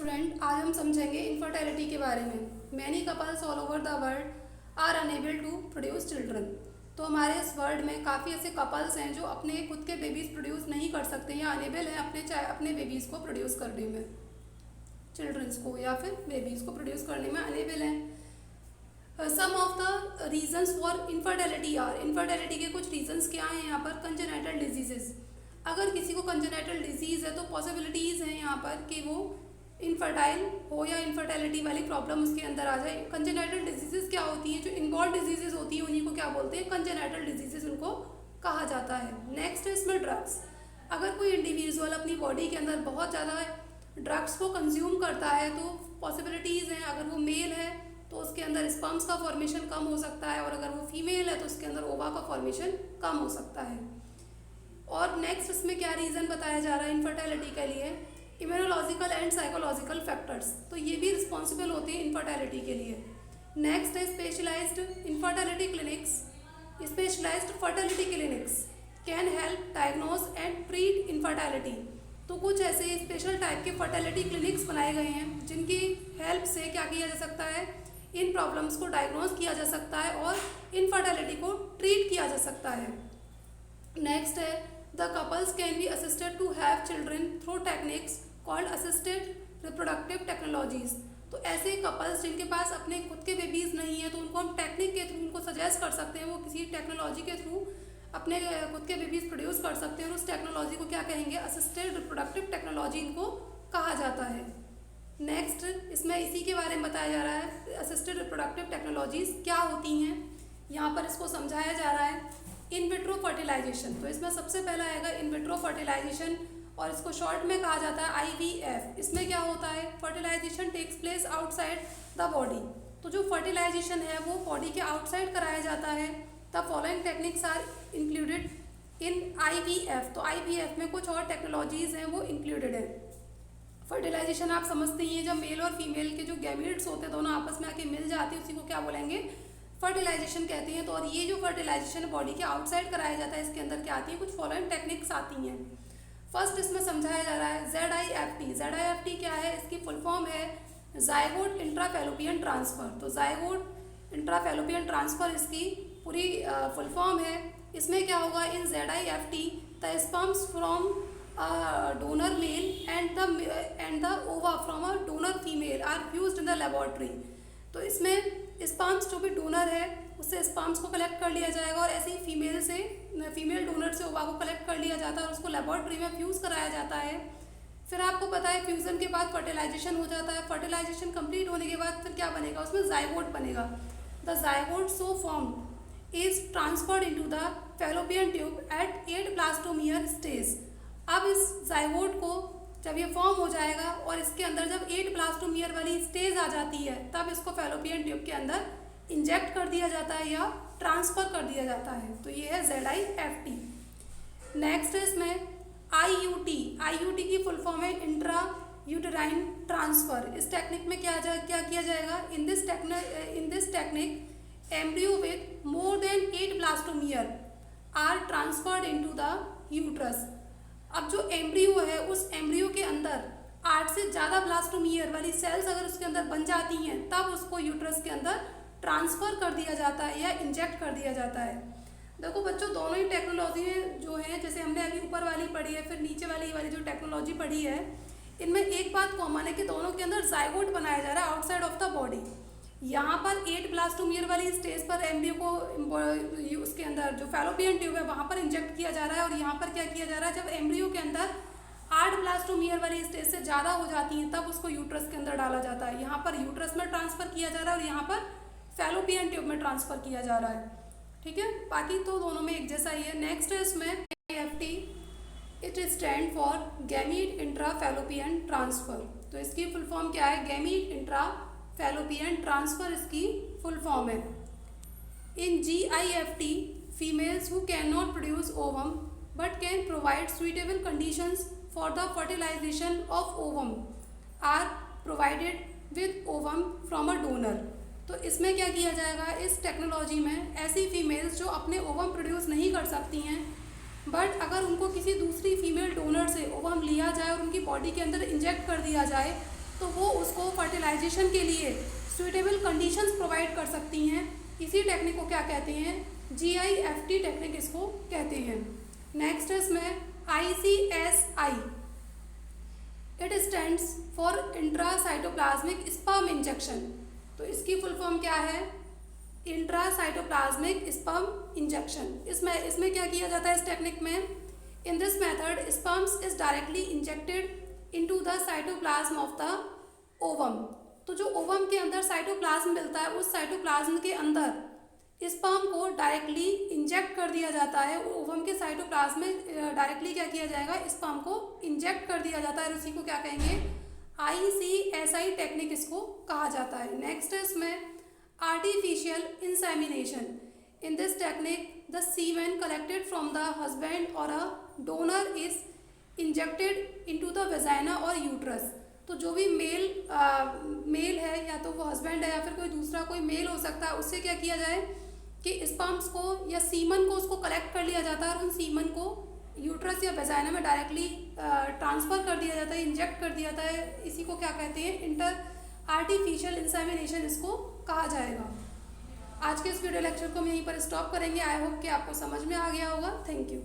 Student, आज हम समझेंगे इनफर्टिलिटी के बारे में। Many couples all over the world are unable to produce children. तो हमारे इस वर्ल्ड में काफ़ी ऐसे कपल्स हैं जो अपने खुद के बेबीज़ प्रोड्यूस नहीं कर सकते या अनेबल हैं अपने बेबीज़ को प्रोड्यूस करने में, चिल्ड्रंस को या फिर बेबीज़ को प्रोड्यूस करने में अनेबल हैं। Some of the reasons for infertility are, infertility के कुछ रीजन्स क्या हैं यहाँ पर। कंजेनाइटल डिजीजेज, अगर किसी को कंजेनाइटल डिजीज़ है तो पॉसिबिलिटीज़ हैं यहाँ पर कि वो इनफर्टाइल हो या इनफर्टिलिटी वाली प्रॉब्लम उसके अंदर आ जाए। कंजेनाइटल डिजीजेस क्या होती हैं, जो इनवॉल्व डिजीजेस होती हैं उन्हीं को क्या बोलते हैं, कंजेनाइटल डिजीजेस उनको कहा जाता है। नेक्स्ट है इसमें ड्रग्स। अगर कोई इंडिविजुअल अपनी बॉडी के अंदर बहुत ज़्यादा ड्रग्स को कंज्यूम करता है तो पॉसिबिलिटीज़ हैं, अगर वो मेल है तो उसके अंदर स्पर्म्स का फॉर्मेशन कम हो सकता है, और अगर वो फीमेल है तो उसके अंदर ओवा का फॉर्मेशन कम हो सकता है। और नेक्स्ट इसमें क्या रीज़न बताया जा रहा है इनफर्टिलिटी के लिए, इम्यूनोलॉजिकल एंड साइकोलॉजिकल फैक्टर्स, तो ये भी रिस्पॉन्सिबल होते हैं इनफर्टिलिटी के लिए। नेक्स्ट है specialized infertility clinics. Specialized fertility clinics can help diagnose and treat infertility. तो कुछ ऐसे स्पेशल टाइप के फर्टिलिटी क्लिनिक्स बनाए गए हैं जिनकी हेल्प से क्या किया जा सकता है, इन प्रॉब्लम्स को डायग्नोज किया जा सकता है और इनफर्टिलिटी को ट्रीट किया जा सकता है। नेक्स्ट है the couples can be assisted to have children through techniques called assisted reproductive technologies. तो ऐसे कपल्स जिनके पास अपने खुद के बेबीज़ नहीं है तो उनको हम टेक्निक के थ्रू उनको सजेस्ट कर सकते हैं, वो किसी टेक्नोलॉजी के थ्रू अपने खुद के बेबीज़ प्रोड्यूस कर सकते हैं, और उस टेक्नोलॉजी को क्या कहेंगे, असिस्टेड रिप्रोडक्टिव टेक्नोलॉजी इनको कहा जाता है। नेक्स्ट इसमें इसी के बारे में बताया जा रहा है, असिस्टेड रिप्रोडक्टिव टेक्नोलॉजीज क्या होती हैं, यहाँ पर इसको समझाया जा रहा है। इन विट्रो फर्टिलाइजेशन, तो इसमें सबसे पहला आएगा इन विट्रो फर्टिलाइजेशन, और इसको शॉर्ट में कहा जाता है IVF। इसमें क्या होता है, fertilization takes place outside the body. तो जो फर्टिलाइजेशन है वो बॉडी के आउटसाइड कराया जाता है। The following techniques are included in IVF। तो IVF में कुछ और टेक्नोलॉजीज हैं वो इंक्लूडेड है। फर्टिलाइजेशन आप समझते ही हैं, जब मेल और फीमेल के जो गैमीट्स होते हैं दोनों आपस में आके मिल जाते हैं, उसी को क्या बोलेंगे, फर्टिलाइजेशन कहते हैं। तो और ये जो फर्टिलाइजेशन बॉडी के आउटसाइड कराया जाता है, इसके अंदर क्या आती है, कुछ फॉलोइंग टेक्निक्स आती हैं। फर्स्ट इसमें समझाया जा रहा है ZIFT। ZIFT क्या है, इसकी फुल फॉर्म है जायगोट इंट्राफैलोपियन ट्रांसफ़र। तो जायगोट इंट्राफैलोपियन ट्रांसफ़र इसकी पूरी फुल फॉर्म है। इसमें क्या होगा, in ZIFT the sperms from donor male and the ova from a donor female are fused in the laboratory. तो इसमें स्पर्म्स जो भी डोनर है उससे स्पर्म्स को कलेक्ट कर लिया जाएगा, और ऐसे ही फीमेल डोनर से ओवा को कलेक्ट कर लिया जाता है और उसको लेबोरेटरी में फ्यूज़ कराया जाता है। फिर आपको पता है फ्यूज़न के बाद फर्टिलाइजेशन हो जाता है। फर्टिलाइजेशन कंप्लीट होने के बाद फिर क्या बनेगा, उसमें जायगोट बनेगा। The zygote so formed is transferred into the fallopian tube at 8 blastomere stage. अब इस जायगोट को जब ये फॉर्म हो जाएगा और इसके अंदर जब 8 ब्लास्टोमियर वाली स्टेज आ जाती है, तब इसको फैलोपियन ट्यूब के अंदर इंजेक्ट कर दिया जाता है या ट्रांसफ़र कर दिया जाता है। तो ये है ZIFT। नेक्स्ट है इसमें IUT। IUT की फुल फॉर्म है इंट्रा यूटेराइन ट्रांसफ़र। इस टेक्निक में क्या किया जाएगा, in this technique embryo with more than 8 blastomere are transferred into the uterus. अब जो एम्ब्रियो है उस एम्ब्रियो के अंदर 8 से ज़्यादा ब्लास्टोमियर वाली सेल्स अगर उसके अंदर बन जाती हैं, तब उसको यूट्रस के अंदर ट्रांसफ़र कर दिया जाता है या इंजेक्ट कर दिया जाता है। देखो बच्चों, दोनों ही टेक्नोलॉजी जो है, जैसे हमने अभी ऊपर वाली पढ़ी है, फिर नीचे वाली जो टेक्नोलॉजी पढ़ी है, इनमें एक बात कॉमन है कि दोनों के अंदर जायगोट बनाया जा रहा है आउटसाइड ऑफ द बॉडी। यहाँ पर 8 ब्लास्टोमियर वाली स्टेज पर एम्ब्रियो को उसके अंदर जो फैलोपियन ट्यूब है वहाँ पर इंजेक्ट किया जा रहा है, और यहाँ पर क्या किया जा रहा है, जब एम्ब्रियो के अंदर 8 ब्लास्टोमियर वाली स्टेज से ज़्यादा हो जाती हैं तब उसको यूट्रस के अंदर डाला जाता है। यहाँ पर यूट्रस में ट्रांसफ़र किया जा रहा है और यहाँ पर फैलोपियन ट्यूब में ट्रांसफ़र किया जा रहा है। ठीक है, बाकी तो दोनों में एक जैसा ही है। नेक्स्ट है इसमें IFT। It stand for gamete intra fallopian transfer. तो इसकी फुल फॉर्म क्या है, गैमीट इंट्रा फैलोपियन ट्रांसफ़र इसकी फुल फॉर्म है। In GIFT females who can not produce ovum but can provide suitable conditions for the fertilization of ovum are provided with ovum from a donor. तो इसमें क्या किया जाएगा, इस technology में ऐसी फीमेल्स जो अपने ओवम प्रोड्यूस नहीं कर सकती हैं, बट अगर उनको किसी दूसरी फीमेल डोनर से ओवम लिया जाए और उनकी बॉडी के अंदर इंजेक्ट कर दिया जाए तो वो उसको फर्टिलाइजेशन के लिए सुइटेबल कंडीशंस प्रोवाइड कर सकती हैं। इसी टेक्निक को क्या कहते हैं, GIFT टेक्निक इसको कहते हैं। नेक्स्ट है इसमें ICSI, it stands for intracytoplasmic sperm injection. तो इसकी फुल फॉर्म क्या है, इंट्रासाइटोप्लाज्मिक स्पर्म इंजेक्शन। इसमें क्या किया जाता है इस टेक्निक में, in this method sperms is directly injected into the cytoplasm of the ovum. तो जो ओवम के अंदर साइटोप्लाज्म मिलता है, उस साइटोप्लाज्म के अंदर स्पर्म को डायरेक्टली इंजेक्ट कर दिया जाता है। ओवम के साइटोप्लाज्म में डायरेक्टली क्या किया जाएगा, स्पर्म को इंजेक्ट कर दिया जाता है। उसी को क्या कहेंगे, ICSI टेक्निक इसको कहा जाता है। नेक्स्ट है इसमें artificial insemination. In this technique the semen collected from the husband और a donor is injected into the vagina और यूट्रस। तो जो भी मेल है, या तो वो हस्बैंड है या फिर कोई दूसरा कोई मेल हो सकता है, उससे क्या किया जाए कि स्पर्म्स को या सीमन को उसको कलेक्ट कर लिया जाता है और उन सीमन को यूट्रस या वेजाइना में डायरेक्टली ट्रांसफ़र कर दिया जाता है, इंजेक्ट कर दिया जाता है। इसी को क्या कहते हैं, आर्टिफिशियल इंसेमिनेशन इसको कहा जाएगा। आज के इस वीडियो लेक्चर को हम यहीं पर स्टॉप करेंगे। आई होप कि आपको समझ में आ गया होगा। Thank you.